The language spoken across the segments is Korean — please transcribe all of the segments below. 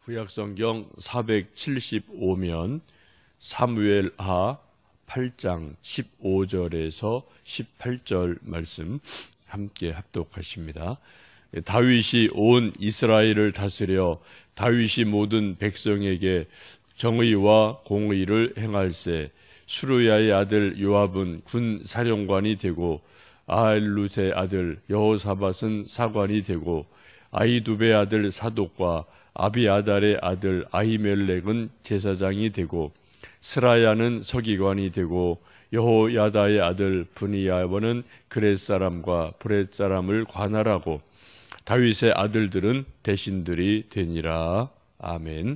구약성경 475면 사무엘하 8장 15절에서 18절 말씀 함께 합독하십니다. 다윗이 온 이스라엘을 다스려 다윗이 모든 백성에게 정의와 공의를 행할세. 수르야의 아들 요압은 군 사령관이 되고 아엘룻의 아들 여호사밧은 사관이 되고 아히두베의 아들 사독과 아비아달의 아들 아히멜렉은 제사장이 되고 스라야는 서기관이 되고 여호야다의 아들 브니야는 그렛 사람과 브렛 사람을 관할하고 다윗의 아들들은 대신들이 되니라. 아멘.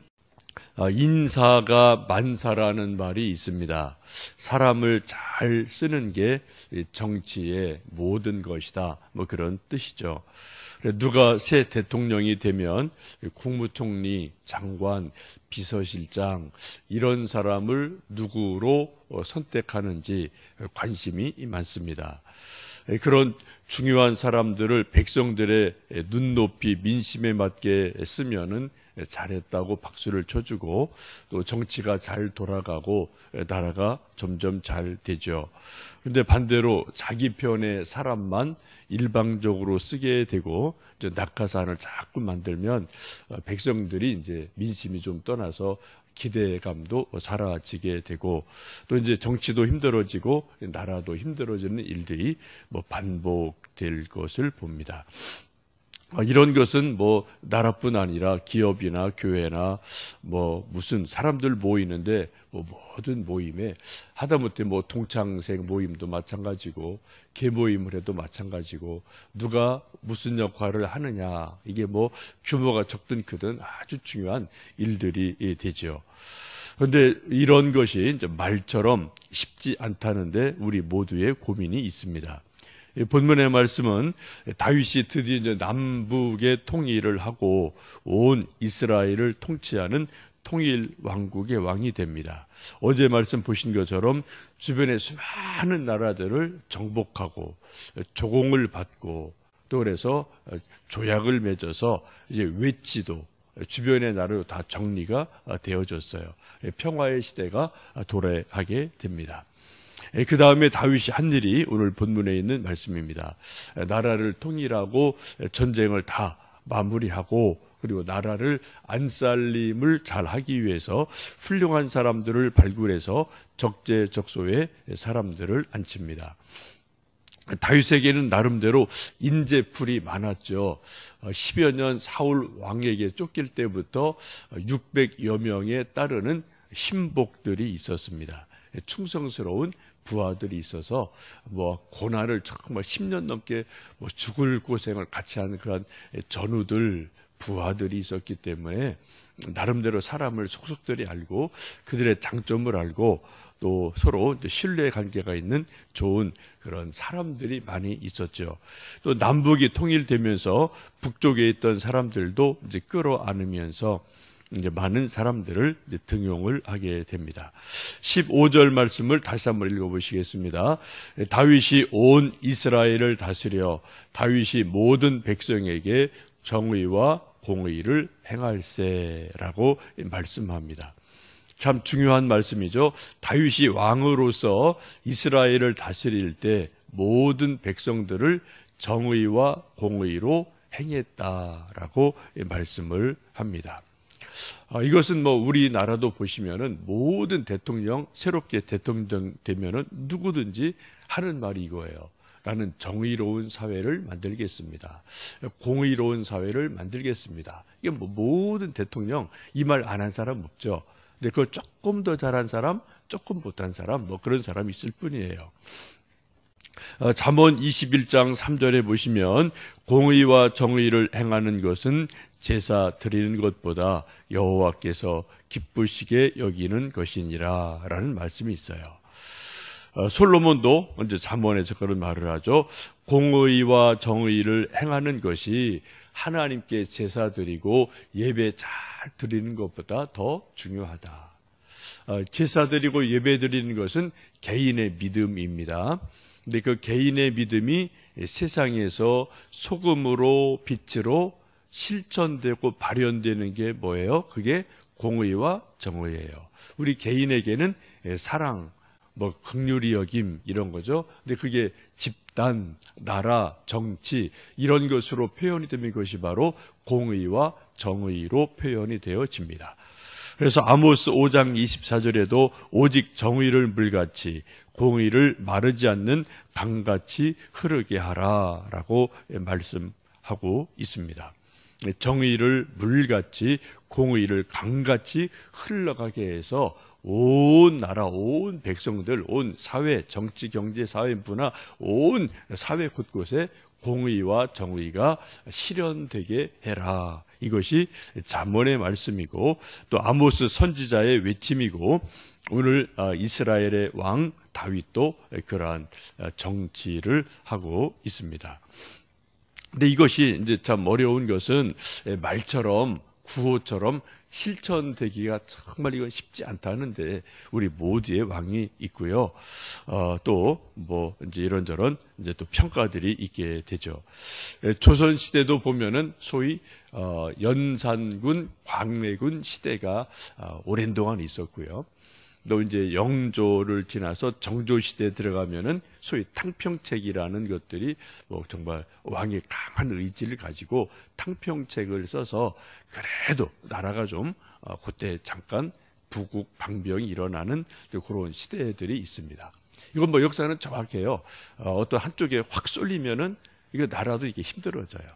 인사가 만사라는 말이 있습니다. 사람을 잘 쓰는 게 정치의 모든 것이다. 그런 뜻이죠. 누가 새 대통령이 되면 국무총리, 장관, 비서실장 이런 사람을 누구로 선택하는지 관심이 많습니다. 그런 중요한 사람들을 백성들의 눈높이 민심에 맞게 쓰면은 잘했다고 박수를 쳐주고 또 정치가 잘 돌아가고 나라가 점점 잘 되죠. 그런데 반대로 자기 편의 사람만 일방적으로 쓰게 되고 낙하산을 자꾸 만들면 백성들이 이제 민심이 좀 떠나서 기대감도 사라지게 되고 또 이제 정치도 힘들어지고 나라도 힘들어지는 일들이 반복될 것을 봅니다. 이런 것은 나라뿐 아니라 기업이나 교회나 무슨 사람들 모이는데 모든 모임에 하다못해 동창생 모임도 마찬가지고 계모임을 해도 마찬가지고 누가 무슨 역할을 하느냐 이게 규모가 적든 크든 아주 중요한 일들이 되죠. 그런데 이런 것이 이제 말처럼 쉽지 않다는데 우리 모두의 고민이 있습니다. 본문의 말씀은 다윗이 드디어 이제 남북의 통일을 하고 온 이스라엘을 통치하는 통일 왕국의 왕이 됩니다. 어제 말씀 보신 것처럼 주변의 수많은 나라들을 정복하고 조공을 받고 또 그래서 조약을 맺어서 이제 외치도 주변의 나라로 다 정리가 되어졌어요. 평화의 시대가 도래하게 됩니다. 그 다음에 다윗이 한 일이 오늘 본문에 있는 말씀입니다. 나라를 통일하고 전쟁을 다 마무리하고 그리고 나라를 안살림을 잘 하기 위해서 훌륭한 사람들을 발굴해서 적재적소에 사람들을 앉힙니다. 다윗에게는 나름대로 인재풀이 많았죠. 10여 년 사울 왕에게 쫓길 때부터 600여 명에 따르는 신복들이 있었습니다. 충성스러운 부하들이 있어서 고난을 정말 10년 넘게 죽을 고생을 같이 하는 그런 전우들 부하들이 있었기 때문에 나름대로 사람을 속속들이 알고 그들의 장점을 알고 또 서로 신뢰 관계가 있는 좋은 그런 사람들이 많이 있었죠. 또 남북이 통일되면서 북쪽에 있던 사람들도 이제 끌어안으면서 이제 많은 사람들을 이제 등용을 하게 됩니다. 15절 말씀을 다시 한번 읽어보시겠습니다. 다윗이 온 이스라엘을 다스려 다윗이 모든 백성에게 정의와 공의를 행할세라고 말씀합니다. 참 중요한 말씀이죠. 다윗이 왕으로서 이스라엘을 다스릴 때 모든 백성들을 정의와 공의로 행했다라고 말씀을 합니다. 이것은 우리나라도 보시면은 모든 대통령, 새롭게 대통령 되면은 누구든지 하는 말이 이거예요. 나는 정의로운 사회를 만들겠습니다. 공의로운 사회를 만들겠습니다. 이게 모든 대통령 이 말 안 한 사람 없죠. 근데 그걸 조금 더 잘한 사람, 조금 못한 사람, 그런 사람이 있을 뿐이에요. 잠언 21장 3절에 보시면 공의와 정의를 행하는 것은 제사 드리는 것보다 여호와께서 기쁘시게 여기는 것이니라 라는 말씀이 있어요. 솔로몬도 이제 잠언에서 그런 말을 하죠. 공의와 정의를 행하는 것이 하나님께 제사 드리고 예배 잘 드리는 것보다 더 중요하다. 제사 드리고 예배 드리는 것은 개인의 믿음입니다. 근데 그 개인의 믿음이 세상에서 소금으로 빛으로 실천되고 발현되는 게 뭐예요? 그게 공의와 정의예요. 우리 개인에게는 사랑, 뭐 긍휼히 여김 이런 거죠. 근데 그게 집단, 나라, 정치 이런 것으로 표현이 되는 것이 바로 공의와 정의로 표현이 되어집니다. 그래서 아모스 5장 24절에도 오직 정의를 물같이 공의를 마르지 않는 강같이 흐르게 하라라고 말씀하고 있습니다. 정의를 물같이 공의를 강같이 흘러가게 해서 온 나라, 온 백성들, 온 사회, 정치, 경제, 사회, 문화, 온 사회 곳곳에 공의와 정의가 실현되게 해라. 이것이 잠언의 말씀이고 또 아모스 선지자의 외침이고 오늘 이스라엘의 왕 다윗도 그러한 정치를 하고 있습니다. 근데 이것이 이제 참 어려운 것은 말처럼 구호처럼 실천되기가 정말 이건 쉽지 않다는데 우리 모두의 왕이 있고요. 또 뭐 이제 이런저런 이제 또 평가들이 있게 되죠. 조선 시대도 보면은 소위 연산군, 광래군 시대가 오랜 동안 있었고요. 또 이제 영조를 지나서 정조 시대에 들어가면은 소위 탕평책이라는 것들이 뭐 정말 왕의 강한 의지를 가지고 탕평책을 써서 그래도 나라가 좀 그때 잠깐 부국 방병이 일어나는 그런 시대들이 있습니다. 이건 뭐 역사는 정확해요. 어떤 한쪽에 확 쏠리면은 이거 나라도 이게 힘들어져요.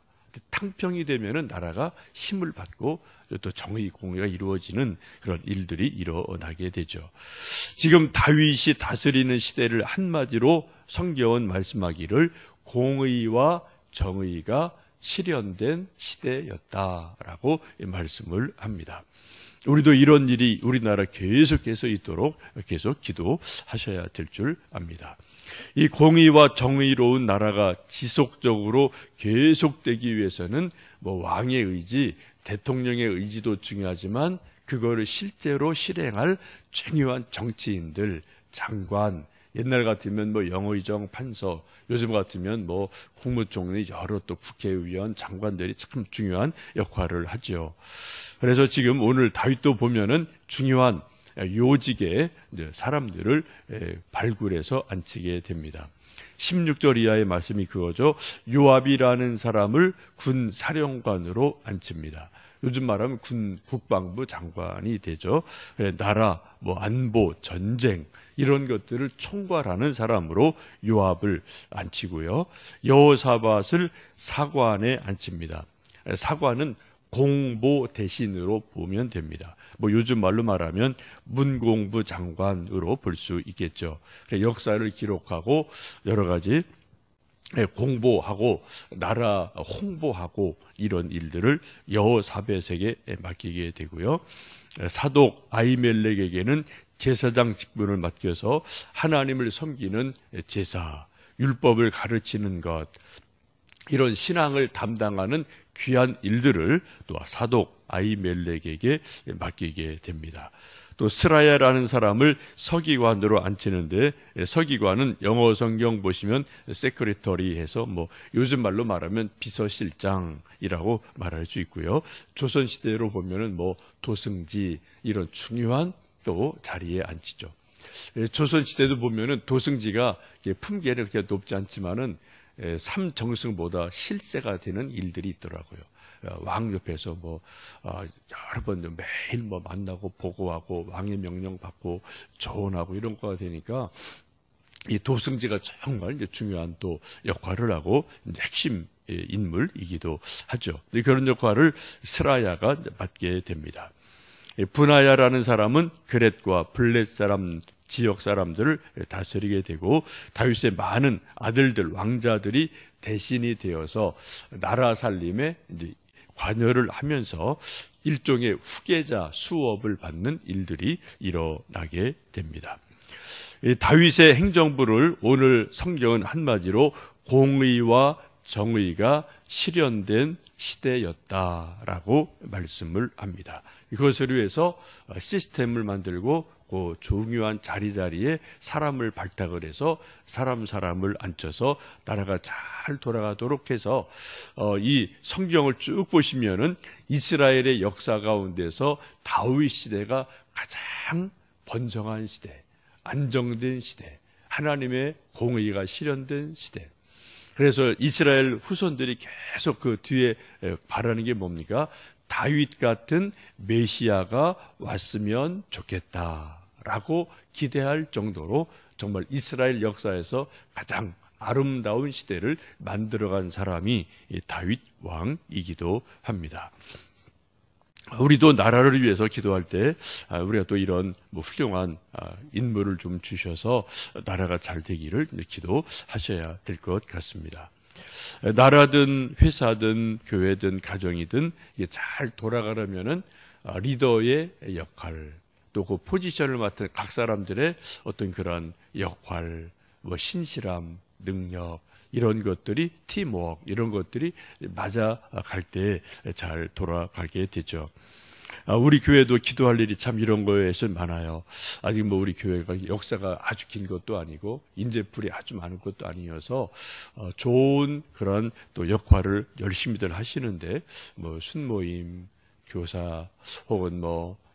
탕평이 되면은 나라가 힘을 받고 또 정의 공의가 이루어지는 그런 일들이 일어나게 되죠. 지금 다윗이 다스리는 시대를 한마디로 성경은 말씀하기를 공의와 정의가 실현된 시대였다라고 말씀을 합니다. 우리도 이런 일이 우리나라 계속해서 있도록 계속 기도하셔야 될 줄 압니다. 이 공의와 정의로운 나라가 지속적으로 계속되기 위해서는 뭐 왕의 의지, 대통령의 의지도 중요하지만 그거를 실제로 실행할 중요한 정치인들, 장관, 옛날 같으면 뭐 영의정, 판서, 요즘 같으면 뭐 국무총리, 여러 또 국회의원, 장관들이 참 중요한 역할을 하죠. 그래서 지금 오늘 다윗도 보면은 중요한 요직의 사람들을 발굴해서 앉히게 됩니다. 16절 이하의 말씀이 그거죠. 요압이라는 사람을 군 사령관으로 앉힙니다. 요즘 말하면 군 국방부 장관이 되죠. 나라, 뭐 안보, 전쟁 이런 것들을 총괄하는 사람으로 요압을 앉히고요. 여호사밧을 사관에 앉힙니다. 사관은 공보 대신으로 보면 됩니다. 뭐 요즘 말로 말하면 문공부 장관으로 볼 수 있겠죠. 역사를 기록하고 여러 가지 공보하고 나라 홍보하고 이런 일들을 여호사밧에게 맡기게 되고요. 사독 아히멜렉에게는 제사장 직분을 맡겨서 하나님을 섬기는 제사, 율법을 가르치는 것, 이런 신앙을 담당하는 귀한 일들을 또 사독 아히멜렉에게 맡기게 됩니다. 또 스라야라는 사람을 서기관으로 앉히는데 서기관은 영어 성경 보시면 세크리터리 해서 뭐 요즘 말로 말하면 비서실장이라고 말할 수 있고요. 조선 시대로 보면은 뭐 도승지 이런 중요한 또 자리에 앉히죠. 조선 시대도 보면은 도승지가 품계는 그렇게 높지 않지만은 삼정승보다 실세가 되는 일들이 있더라고요. 왕 옆에서 뭐 여러 번 매일 뭐 만나고 보고하고 왕의 명령 받고 조언하고 이런 거가 되니까 이 도승지가 정말 이제 중요한 또 역할을 하고 이제 핵심 인물이기도 하죠. 그런 역할을 스라야가 맡게 됩니다. 분하야라는 사람은 그렛과 블렛 사람 지역 사람들을 다스리게 되고 다윗의 많은 아들들 왕자들이 대신이 되어서 나라 살림에 이제 관여를 하면서 일종의 후계자 수업을 받는 일들이 일어나게 됩니다. 다윗의 행정부를 오늘 성경은 한마디로 공의와 정의가 실현된 시대였다라고 말씀을 합니다. 그것을 위해서 시스템을 만들고 그 중요한 자리자리에 사람을 발탁을 해서 사람을 앉혀서 나라가 잘 돌아가도록 해서 이 성경을 쭉 보시면은 이스라엘의 역사 가운데서 다윗 시대가 가장 번성한 시대, 안정된 시대, 하나님의 공의가 실현된 시대. 그래서 이스라엘 후손들이 계속 그 뒤에 바라는 게 뭡니까? 다윗 같은 메시아가 왔으면 좋겠다라고 기대할 정도로 정말 이스라엘 역사에서 가장 아름다운 시대를 만들어간 사람이 다윗 왕이기도 합니다. 우리도 나라를 위해서 기도할 때 우리가 또 이런 훌륭한 인물을 좀 주셔서 나라가 잘 되기를 기도하셔야 될 것 같습니다. 나라든 회사든 교회든 가정이든 이게 잘 돌아가려면은 리더의 역할, 또 그 포지션을 맡은 각 사람들의 어떤 그런 역할, 신실함, 능력, 이런 것들이 팀워크, 이런 것들이 맞아갈 때 잘 돌아가게 되죠. 우리 교회도 기도할 일이 참 이런 거에서 많아요. 아직 우리 교회가 역사가 아주 긴 것도 아니고 인재풀이 아주 많은 것도 아니어서 좋은 그런 또 역할을 열심히들 하시는데 순모임, 교사 혹은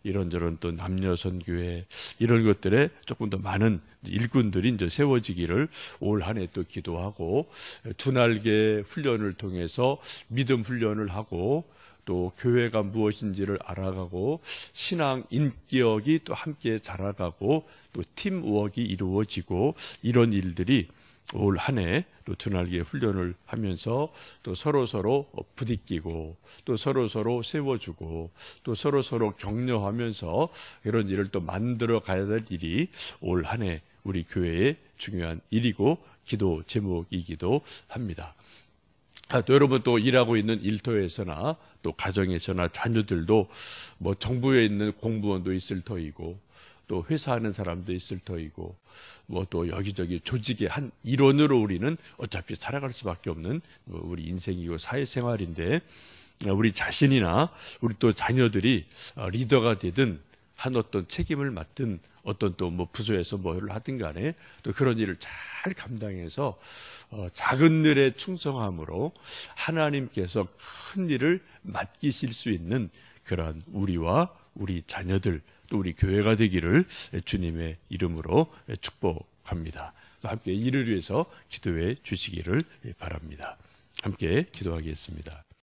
이런저런 또 남녀 선교회 이런 것들에 조금 더 많은 일꾼들이 이제 세워지기를 올 한 해 또 기도하고, 두 날개 훈련을 통해서 믿음 훈련을 하고 또 교회가 무엇인지를 알아가고 신앙 인격이 또 함께 자라가고 또 팀워크가 이루어지고 이런 일들이 올 한 해 또 두 날개 훈련을 하면서 또 서로 부딪히고 또 서로 세워주고 또 서로 격려하면서 이런 일을 또 만들어 가야 될 일이 올 한 해 우리 교회의 중요한 일이고 기도 제목이기도 합니다. 또 여러분 또 일하고 있는 일터에서나 또 가정에서나 자녀들도 정부에 있는 공무원도 있을 터이고 또 회사하는 사람도 있을 터이고 또 여기저기 조직의 한 일원으로 우리는 어차피 살아갈 수밖에 없는 우리 인생이고 사회생활인데, 우리 자신이나 우리 또 자녀들이 리더가 되든 한 어떤 책임을 맡든 어떤 또 부서에서 뭐를 하든 간에 또 그런 일을 잘 감당해서 작은 일에 충성함으로 하나님께서 큰 일을 맡기실 수 있는 그런 우리와 우리 자녀들 또 우리 교회가 되기를 주님의 이름으로 축복합니다. 함께 이를 위해서 기도해 주시기를 바랍니다. 함께 기도하겠습니다.